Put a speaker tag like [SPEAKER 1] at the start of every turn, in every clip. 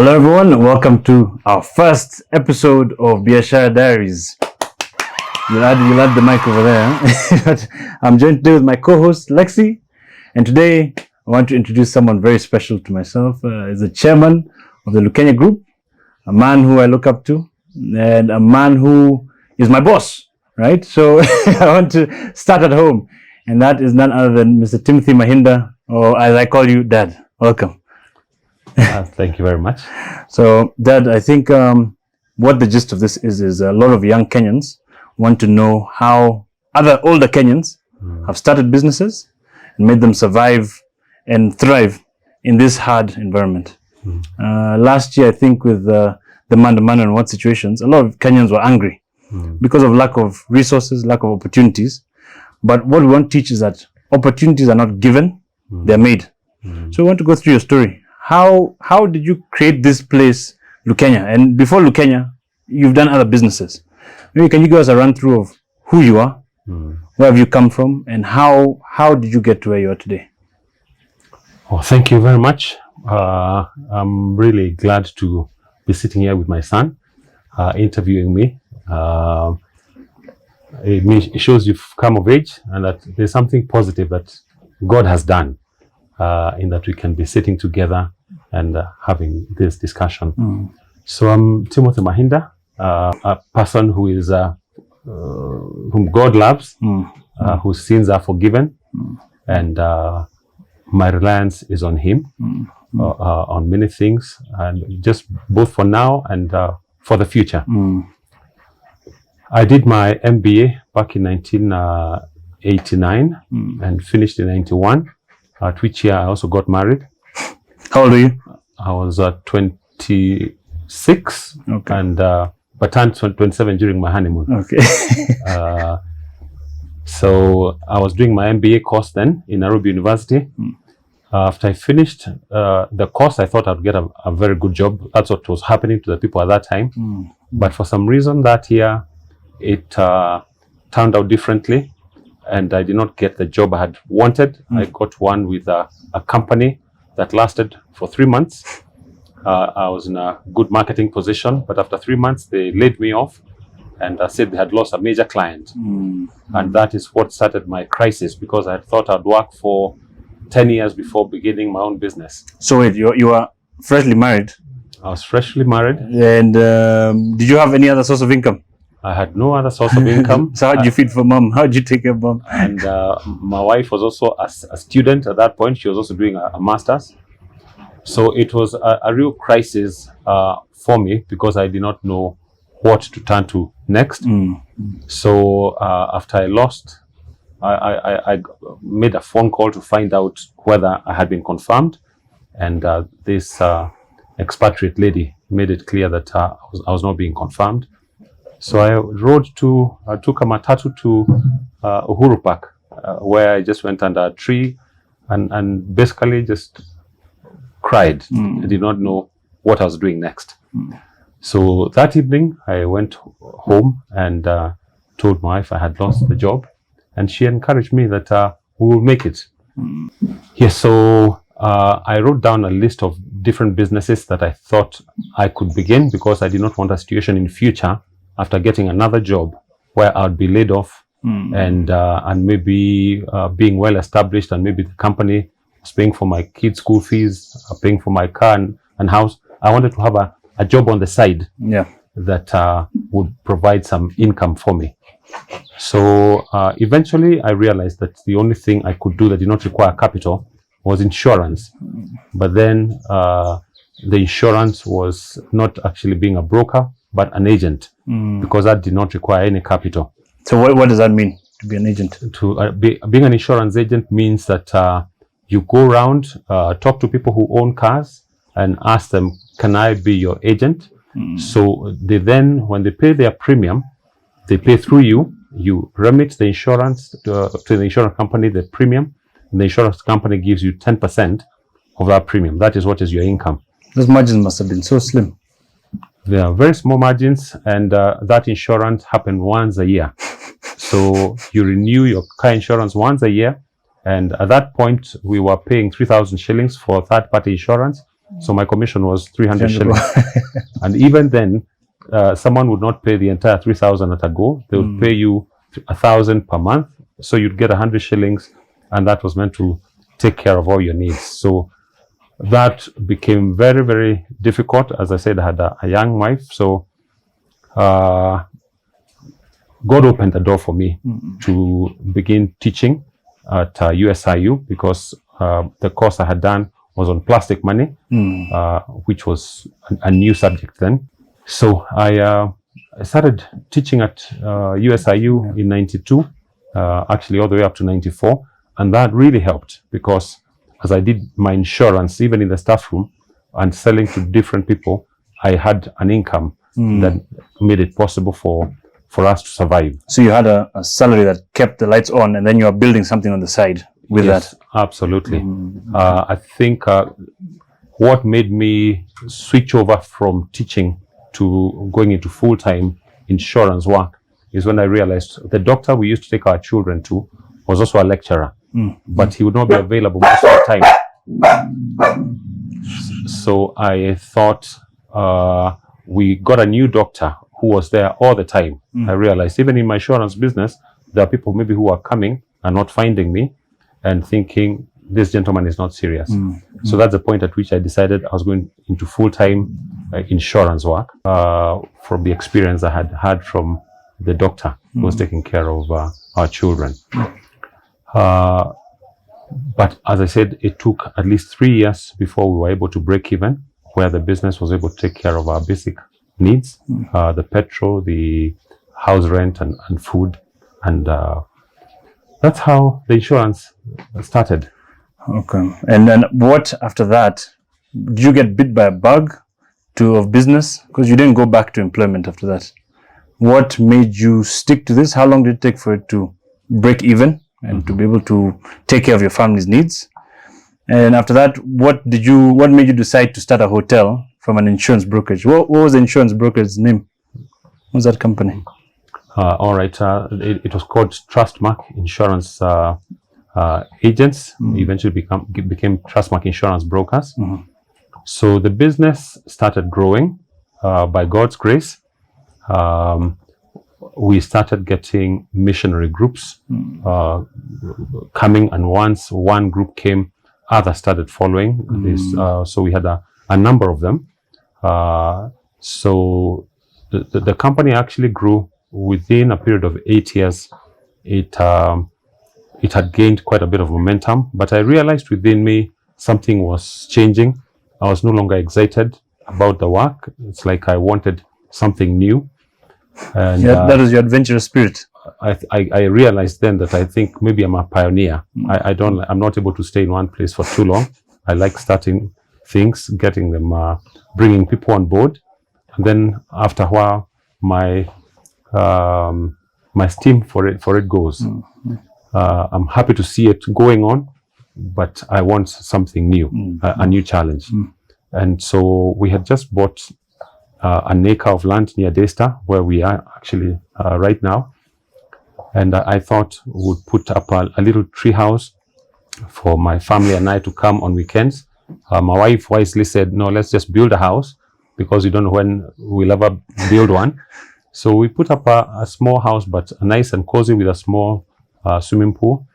[SPEAKER 1] Hello everyone, welcome to our first episode of Biashara Diaries. You'll add the mic over there. Huh? I'm joined today with my co-host Lexi, and today I want to introduce someone very special to myself. He's the chairman of the Lukenya group, a man who I look up to, and a man who is my boss, right? So I want to start at home, and that is none other than Mr. Timothy Mahinda, or as I call you, Dad. Welcome.
[SPEAKER 2] Thank you very much.
[SPEAKER 1] So, Dad, I think what the gist of this is a lot of young Kenyans want to know how other older Kenyans have started businesses and made them survive and thrive in this hard environment. Last year, I think with the man-to-man and what situations, a lot of Kenyans were angry because of lack of resources, lack of opportunities. But what we want to teach is that opportunities are not given, they're made. So we want to go through your story. How did you create this place, Lukenya? And before Lukenya, you've done other businesses. Maybe can you give us a run through of who you are, where have you come from, and how did you get to where you are today?
[SPEAKER 2] Well, thank you very much. I'm really glad to be sitting here with my son, interviewing me. It shows you've come of age and that there's something positive that God has done in that we can be sitting together and having this discussion. So I'm Timothy Mahinda, a person who is whom God loves, whose sins are forgiven, and my reliance is on Him on many things, and just both for now and for the future. I did my MBA back in 1989 and finished in 91. At which year I also got married.
[SPEAKER 1] How old are you?
[SPEAKER 2] I was 26, and but turned 27 during my honeymoon.
[SPEAKER 1] Okay.
[SPEAKER 2] So I was doing my MBA course then in Nairobi University. After I finished the course, I thought I'd get a very good job. That's what was happening to the people at that time. But for some reason that year, it turned out differently, and I did not get the job I had wanted. I got one with a company that lasted for 3 months. I was in a good marketing position, but after 3 months, they laid me off and said they had lost a major client. And that is what started my crisis, because I thought I'd work for 10 years before beginning my own business.
[SPEAKER 1] So wait, you are freshly married?
[SPEAKER 2] I was freshly married.
[SPEAKER 1] And did you have any other source of income?
[SPEAKER 2] I had no other source of income.
[SPEAKER 1] So how did you feed for mom? How did you take care of mom?
[SPEAKER 2] And my wife was also a student at that point. She was also doing a master's. So it was a real crisis for me, because I did not know what to turn to next. So after I lost, I made a phone call to find out whether I had been confirmed. And this expatriate lady made it clear that I was not being confirmed. So I took a matatu to Uhuru Park, where I just went under a tree and basically just cried. I did not know what I was doing next. So that evening, I went home and told my wife I had lost the job, and she encouraged me that we will make it. Yes, so I wrote down a list of different businesses that I thought I could begin, because I did not want a situation in future after getting another job where I'd be laid off and maybe being well established, and maybe the company was paying for my kids' school fees, paying for my car and house. I wanted to have a job on the side that would provide some income for me. So eventually I realized that the only thing I could do that did not require capital was insurance. But then the insurance was not actually being a broker, but an agent, because that did not require any capital.
[SPEAKER 1] So what does that mean, to be an agent?
[SPEAKER 2] Being an insurance agent means that you go around, talk to people who own cars and ask them, can I be your agent? So they then, when they pay their premium, they pay through you. You remit the insurance to the insurance company, the premium, and the insurance company gives you 10% of that premium. That is what is your income.
[SPEAKER 1] Those margins must have been so slim.
[SPEAKER 2] They are very small margins, and that insurance happened once a year. So you renew your car insurance once a year, and at that point we were paying 3,000 shillings for third-party insurance, So my commission was 300 shillings. And even then, someone would not pay the entire 3,000 at a go. They would pay you 1,000 per month. So you'd get 100 shillings, and that was meant to take care of all your needs. So that became very, very difficult. As I said, I had a young wife. So God opened the door for me to begin teaching at USIU, because the course I had done was on plastic money, which was a new subject then. So I started teaching at USIU in 92, actually all the way up to 94. And that really helped, because as I did my insurance, even in the staff room and selling to different people, I had an income that made it possible for us to survive.
[SPEAKER 1] So you had a salary that kept the lights on, and then you are building something on the side with that.
[SPEAKER 2] Absolutely. I think what made me switch over from teaching to going into full-time insurance work is when I realized the doctor we used to take our children to was also a lecturer, but he would not be available most of the time. So I thought we got a new doctor who was there all the time. I realized even in my insurance business, there are people maybe who are coming and not finding me and thinking this gentleman is not serious. So that's the point at which I decided I was going into full-time insurance work from the experience I had had from the doctor who was taking care of our children. But as I said, it took at least 3 years before we were able to break even, where the business was able to take care of our basic needs, the petrol, the house rent and food. And that's how the insurance started.
[SPEAKER 1] Okay. And then what after that? Did you get bit by a bug of business? Because you didn't go back to employment after that. What made you stick to this? How long did it take for it to break even and to be able to take care of your family's needs? And after that, what made you decide to start a hotel from an insurance brokerage? What was the insurance brokerage's name? What was that company?
[SPEAKER 2] All right. It was called Trustmark Insurance Agents. Eventually became Trustmark Insurance Brokers. So the business started growing by God's grace. We started getting missionary groups coming, and once one group came, others started following this. So we had a number of them. So the company actually grew within a period of 8 years. It had gained quite a bit of momentum, but I realized within me something was changing. I was no longer excited about the work. It's like I wanted something new. And
[SPEAKER 1] that was your adventurous spirit.
[SPEAKER 2] I realized then that I think maybe I'm a pioneer. I'm not able to stay in one place for too long. I like starting things, getting them, bringing people on board, and then after a while, my steam for it goes. I'm happy to see it going on, but I want something new, a new challenge. And so we had just bought an acre of land near Daystar, where we are actually right now. And I thought we'd put up a little tree house for my family and I to come on weekends. My wife wisely said, no, let's just build a house, because you don't know when we'll ever build one. So we put up a small house, but nice and cozy, with a small swimming pool.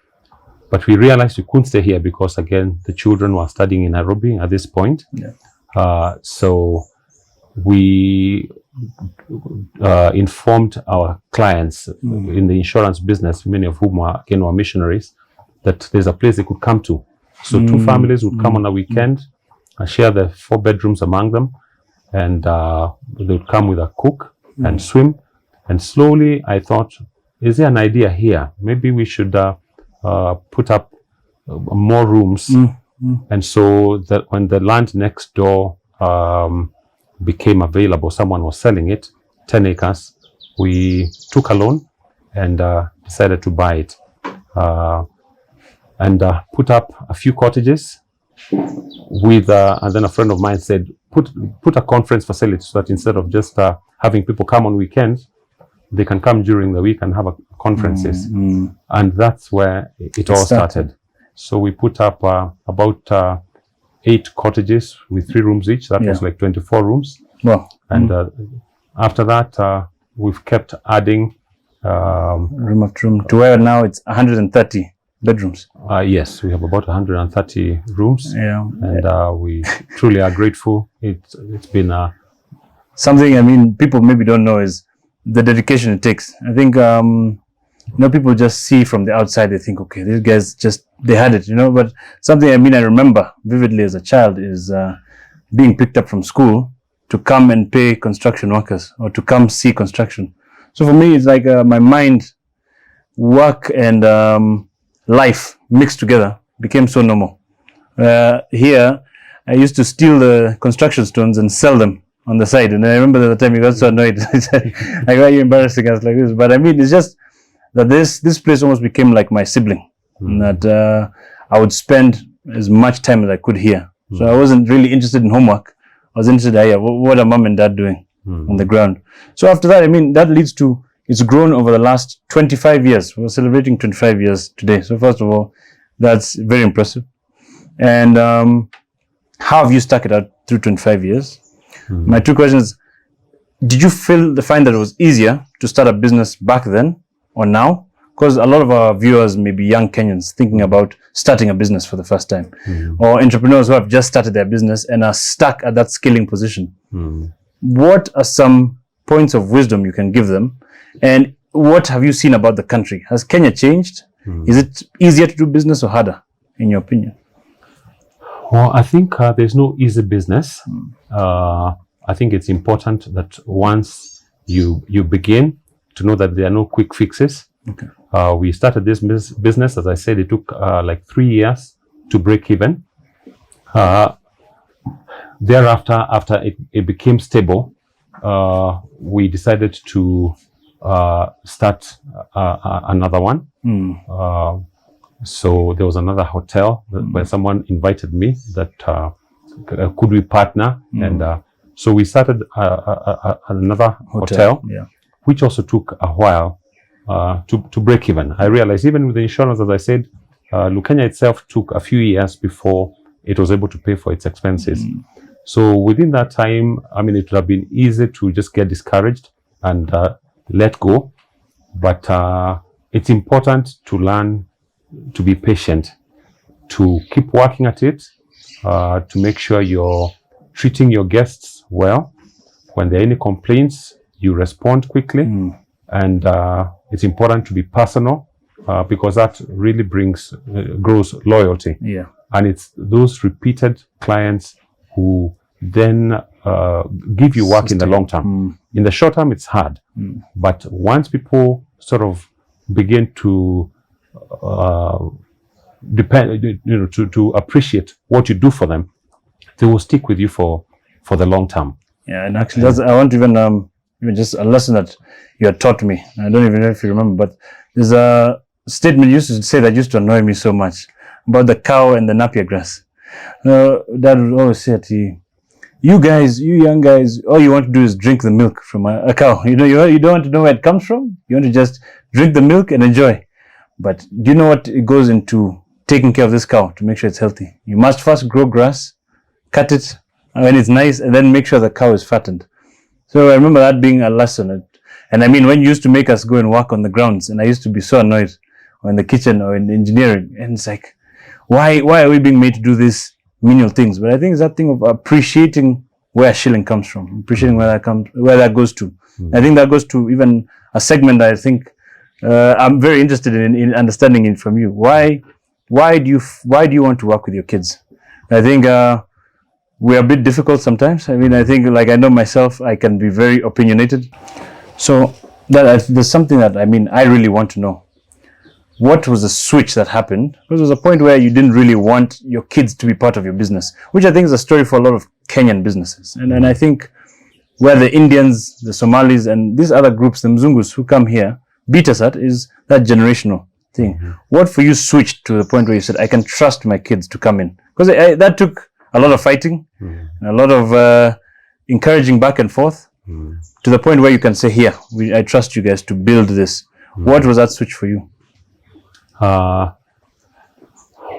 [SPEAKER 2] But we realized we couldn't stay here because, again, the children were studying in Nairobi at this point. So we informed our clients in the insurance business, many of whom are missionaries, that there's a place they could come to. So 2 families would come on a weekend, share the 4 bedrooms among them, and they would come with a cook and swim. And slowly I thought, is there an idea here? Maybe we should put up more rooms. And so that when the land next door became available, someone was selling it, 10 acres, we took a loan and decided to buy it, and put up a few cottages with, and then a friend of mine said, put a conference facility, so that instead of just having people come on weekends, they can come during the week and have conferences. And that's where it all started. So we put up about 8 cottages with 3 rooms each. That was like 24 rooms.
[SPEAKER 1] Wow.
[SPEAKER 2] And after that, we've kept adding
[SPEAKER 1] room after room to where now it's 130 bedrooms.
[SPEAKER 2] Yes, we have about 130 rooms.
[SPEAKER 1] Yeah.
[SPEAKER 2] And we truly are grateful. It's been
[SPEAKER 1] something, I mean, people maybe don't know is the dedication it takes. I think, people just see from the outside, they think, okay, these guys they had it, but something, I mean, I remember vividly as a child is being picked up from school to come and pay construction workers or to come see construction. So for me, it's like my mind, work and life mixed together became so normal. Here, I used to steal the construction stones and sell them on the side. And I remember the time you got so annoyed. I said, like, why are you embarrassing us like this? But I mean, it's just that this place almost became like my sibling. That I would spend as much time as I could here. So I wasn't really interested in homework. I was interested, what are mom and dad doing on the ground? So after that, I mean, that leads to, it's grown over the last 25 years. We're celebrating 25 years today. So first of all, that's very impressive. And how have you stuck it out through 25 years? My 2 questions, did you find that it was easier to start a business back then or now? Because a lot of our viewers may be young Kenyans thinking about starting a business for the first time, or entrepreneurs who have just started their business and are stuck at that scaling position. What are some points of wisdom you can give them? And what have you seen about the country? Has Kenya changed? Is it easier to do business or harder, in your opinion?
[SPEAKER 2] Well, I think there's no easy business. I think it's important that once you begin, to know that there are no quick fixes.
[SPEAKER 1] Okay.
[SPEAKER 2] We started this business, as I said, it took like 3 years to break even. Thereafter, after it became stable, we decided to start another one. So there was another hotel where someone invited me that could we partner, and so we started another hotel, which also took a while to break even. I realized even with the insurance, as I said, Lukenya itself took a few years before it was able to pay for its expenses. So within that time, I mean, it would have been easy to just get discouraged and let go. But it's important to learn to be patient, to keep working at it, to make sure you're treating your guests well. When there are any complaints, you respond quickly. And it's important to be personal because that really grows loyalty. And it's those repeated clients who then give you work in the long term. In the short term, it's hard. But once people sort of begin to to appreciate what you do for them, they will stick with you for the long term.
[SPEAKER 1] Yeah, and actually, I want to even just a lesson that you had taught me. I don't even know if you remember, but there's a statement you used to say that used to annoy me so much about the cow and the napier grass. Dad would always say to you, you young guys, all you want to do is drink the milk from a cow. You don't want to know where it comes from. You want to just drink the milk and enjoy. But do you know what it goes into taking care of this cow to make sure it's healthy? You must first grow grass, cut it when it's nice, and then make sure the cow is fattened. So I remember that being a lesson. And I mean, when you used to make us go and work on the grounds, and I used to be so annoyed, or in the kitchen or in engineering, and it's like, why are we being made to do these menial things? But I think it's that thing of appreciating where a shilling comes from, appreciating where that goes to. I think that goes to even a segment that I think I'm very interested in understanding it from you. Why do you want to work with your kids? I think we're a bit difficult sometimes. I mean, I think, like, I know myself, I can be very opinionated. So there's something that, I mean, I really want to know. What was the switch that happened? Because there was a point where you didn't really want your kids to be part of your business, which I think is a story for a lot of Kenyan businesses. And I think where the Indians, the Somalis, and these other groups, the Mzungus who come here, beat us at is that generational thing. What for you switched to the point where you said, I can trust my kids to come in? Because that took a lot of fighting, and a lot of encouraging back and forth, to the point where you can say, here, I trust you guys to build this. What was that switch for you?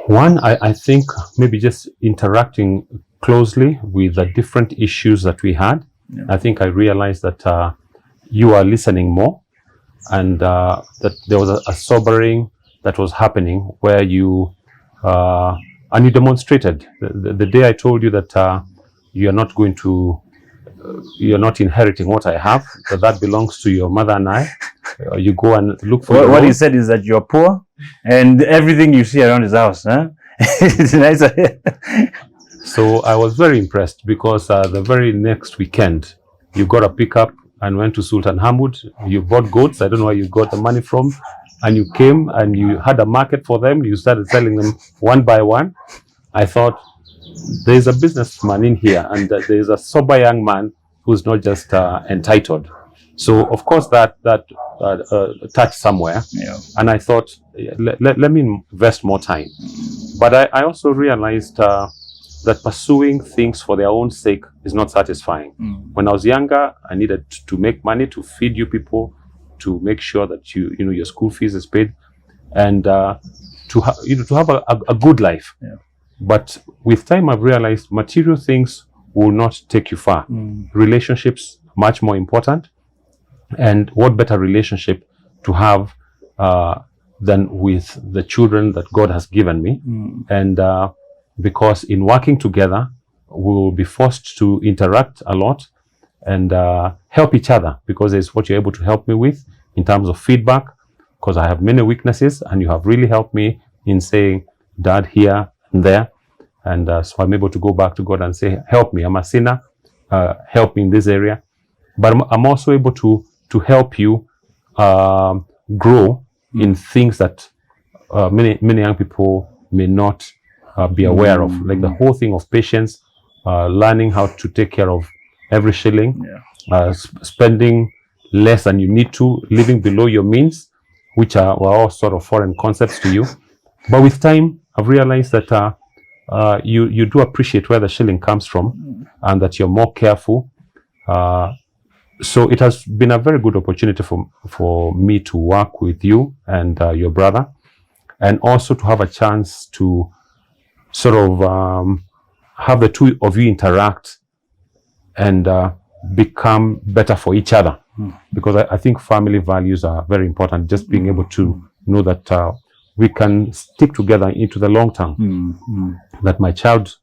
[SPEAKER 2] One, I think maybe just interacting closely with the different issues that we had.
[SPEAKER 1] Yeah.
[SPEAKER 2] I think I realized that you are listening more, and that there was a sobering that was happening where you and you demonstrated the day I told you that you are not going to you're not inheriting what I have, that belongs to your mother and I. You go and look for
[SPEAKER 1] what he said is that you're poor and everything you see around his house, huh? It's nice.
[SPEAKER 2] So I was very impressed because the very next weekend you got a pickup and went to Sultan Hamud. You bought goats. I don't know where you got the money from. And you came and you had a market for them. You started selling them one by one. I thought, there's a businessman in here, and there's a sober young man who's not just entitled. So of course that touched somewhere.
[SPEAKER 1] Yeah.
[SPEAKER 2] And I thought, let me invest more time. But I also realized that pursuing things for their own sake is not satisfying. When I was younger, I needed to make money to feed you people, to make sure that your school fees is paid, and to have a good life.
[SPEAKER 1] Yeah.
[SPEAKER 2] But with time, I've realized material things will not take you far. Relationships much more important, and what better relationship to have than with the children that God has given me. And because in working together, we will be forced to interact a lot and help each other, because it's what you're able to help me with in terms of feedback, because I have many weaknesses and you have really helped me in saying, Dad, here and there. And so I'm able to go back to God and say, help me, I'm a sinner, help me in this area. But I'm also able to help you grow in things that many young people may not be aware of, like the whole thing of patience, learning how to take care of every shilling, spending less than you need to, living below your means, which were all sort of foreign concepts to you. But with time, I've realized that you do appreciate where the shilling comes from, and that you're more careful. So it has been a very good opportunity for me to work with you and your brother, and also to have a chance to sort of have the two of you interact and become better for each other. Because I think family values are very important. Just being able to know that we can stick together into the long term. That my child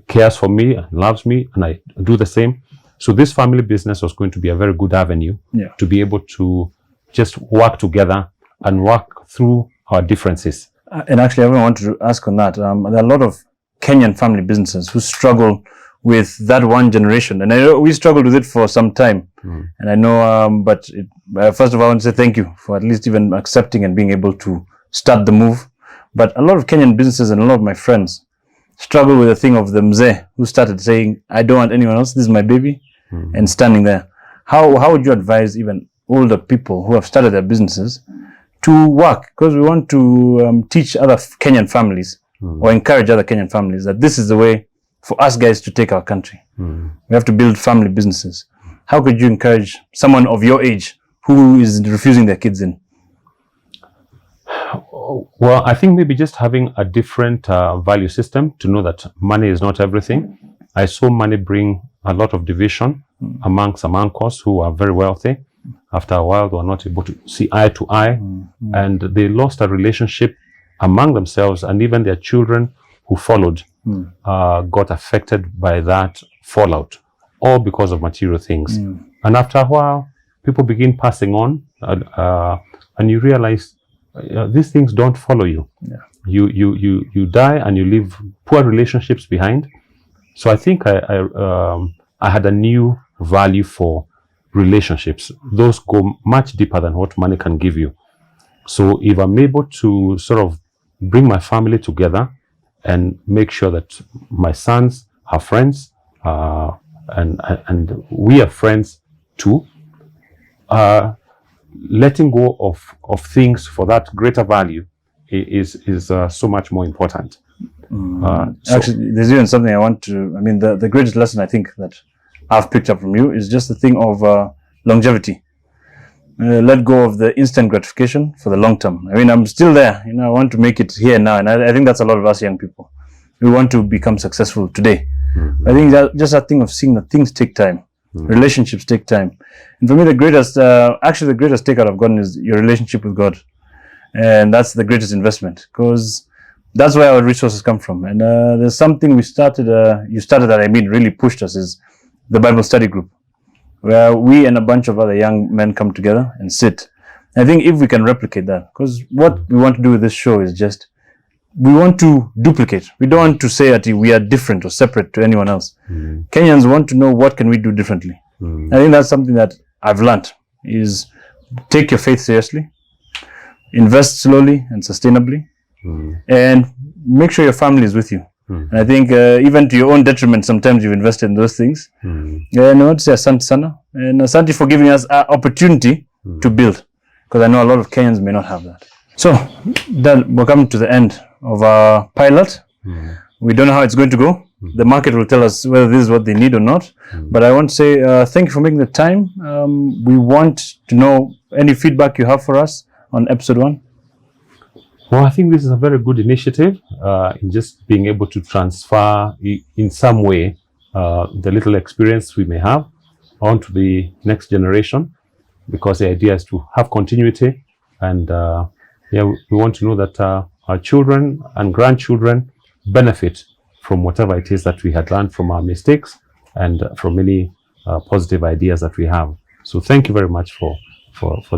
[SPEAKER 2] cares for me and loves me, and I do the same. So this family business was going to be a very good avenue to be able to just work together and work through our differences.
[SPEAKER 1] And actually, I want to ask on that. There are a lot of Kenyan family businesses who struggle with that one generation. And I know we struggled with it for some time. And I know, first of all, I want to say thank you for at least even accepting and being able to start the move. But a lot of Kenyan businesses and a lot of my friends struggle with the thing of the mzee who started saying, I don't want anyone else, this is my baby, and standing there. How would you advise even older people who have started their businesses to work? Because we want to teach other Kenyan families or encourage other Kenyan families that this is the way for us guys to take our country. We have to build family businesses. How could you encourage someone of your age who is refusing their kids in?
[SPEAKER 2] Well, I think maybe just having a different value system to know that money is not everything. I saw money bring a lot of division among some uncles who are very wealthy. After a while, they were not able to see eye to eye, and they lost a relationship among themselves, and even their children who followed got affected by that fallout, all because of material things. And after a while, people begin passing on, and you realize these things don't follow you. You die and you leave poor relationships behind. So I think I had a new value for relationships. Those go much deeper than what money can give you. So if I'm able to sort of bring my family together and make sure that my sons have friends, and we are friends too, letting go of things for that greater value is so much more important.
[SPEAKER 1] Actually, there's even something I want to, the greatest lesson I think that I've picked up from you is just the thing of longevity. let go of the instant gratification for the long term. I mean, I'm still there. I want to make it here now, and I think that's a lot of us young people. We want to become successful today. I think that just a thing of seeing that things take time. Relationships take time. And for me, the greatest takeout I've gotten is your relationship with God. And that's the greatest investment, because that's where our resources come from. And there's something you started that really pushed us, is the Bible study group, where we and a bunch of other young men come together and sit. And I think if we can replicate that, because what we want to do with this show is just, we want to duplicate. We don't want to say that we are different or separate to anyone else. Kenyans want to know, what can we do differently? I think that's something that I've learned, is take your faith seriously, invest slowly and sustainably, and make sure your family is with you. And I think even to your own detriment, sometimes you've invested in those things. And I want to say asante sana, and asante for giving us an opportunity to build, because I know a lot of Kenyans may not have that. So then we're coming to the end of our pilot. We don't know how it's going to go. The market will tell us whether this is what they need or not. But I want to say thank you for making the time. We want to know any feedback you have for us on episode 1.
[SPEAKER 2] Well, I think this is a very good initiative in just being able to transfer in some way the little experience we may have onto the next generation, because the idea is to have continuity, and we want to know that our children and grandchildren benefit from whatever it is that we had learned from our mistakes and from any positive ideas that we have. So thank you very much for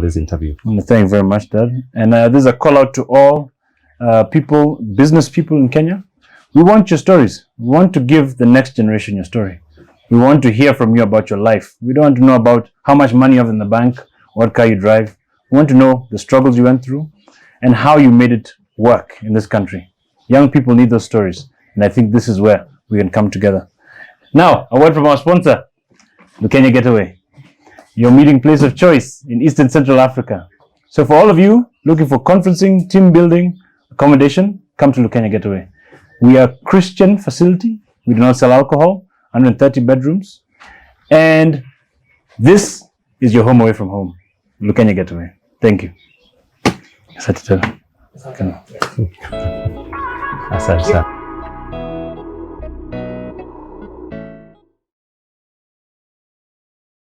[SPEAKER 2] this interview.
[SPEAKER 1] Thank you very much, Dad. And this is a call out to all business people in Kenya. We want your stories. We want to give the next generation your story. We want to hear from you about your life. We don't want to know about how much money you have in the bank, what car you drive. We want to know the struggles you went through and how you made it work in this country. Young people need those stories, and I think this is where we can come together. Now, a word from our sponsor, Lukenya Getaway, your meeting place of choice in East and Central Africa. So for all of you looking for conferencing, team building, accommodation, come to Lukenya Getaway. We are a Christian facility. We do not sell alcohol, 130 bedrooms. And this is your home away from home. Lukenya Getaway. Thank you. Asante.
[SPEAKER 2] Asante.